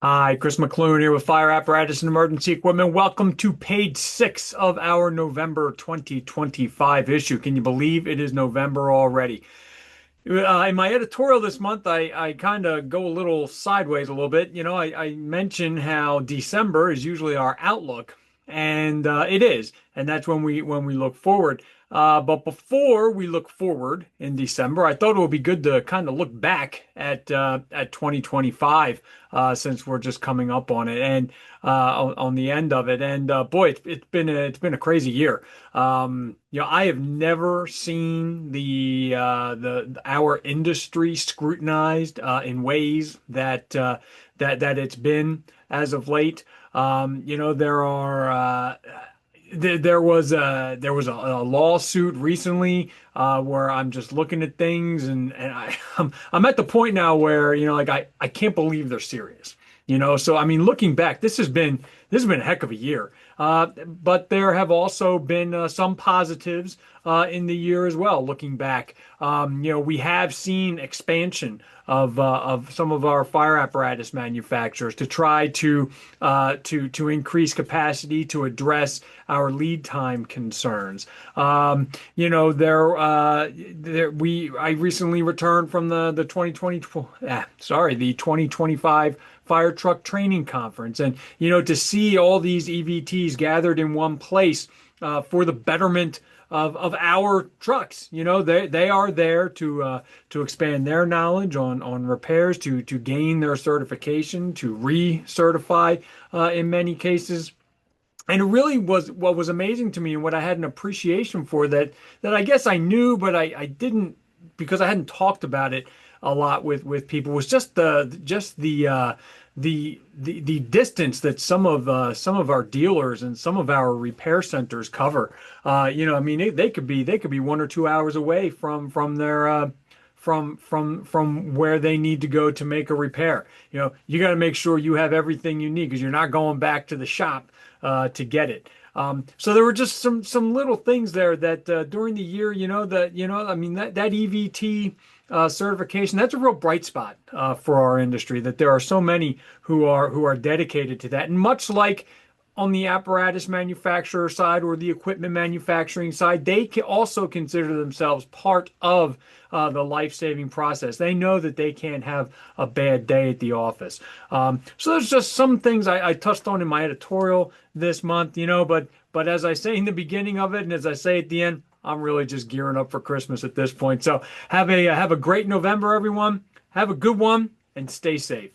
Hi, Chris McClune here with Fire Apparatus and Emergency Equipment. Welcome to page 6 of our November 2025 issue. Can you believe it is November already? In my editorial this month, I kind of go a little sideways a little bit. I mention how December is usually our outlook, and it is, and that's when we look forward. But before we look forward in December, I thought it would be good to kind of look back at 2025, since we're just coming up on it and on the end of it. And boy, it's been a crazy year. I have never seen the our industry scrutinized in ways that it's been as of late. There are there was a lawsuit recently where I'm just looking at things and I'm at the point now where like I can't believe they're serious. So I mean, looking back, this has been a heck of a year. But there have also been some positives in the year as well. Looking back, we have seen expansion of some of our fire apparatus manufacturers to try to increase capacity to address our lead time concerns. I recently returned from the 2025 fire truck training conference, and to see all these EVTs gathered in one place for the betterment of our trucks. They are there to expand their knowledge on repairs, to gain their certification, to recertify in many cases. And it really was what was amazing to me, and what I had an appreciation for, that I guess I knew, but I didn't, because I hadn't talked about it a lot with people, was just the distance that some of our dealers and some of our repair centers cover. I mean, they could be 1 or 2 hours away from their from where they need to go to make a repair. You got to make sure you have everything you need, because you're not going back to the shop to get it. So there were just some little things there that during the year, I mean, that EVT certification, that's a real bright spot for our industry. That there are so many who are dedicated to that, and much like on the apparatus manufacturer side or the equipment manufacturing side, they can also consider themselves part of the life-saving process. They know that they can't have a bad day at the office. So there's just some things I touched on in my editorial this month, but as I say in the beginning of it, and as I say at the end, I'm really just gearing up for Christmas at this point. So have a great November, everyone. Have a good one, and stay safe.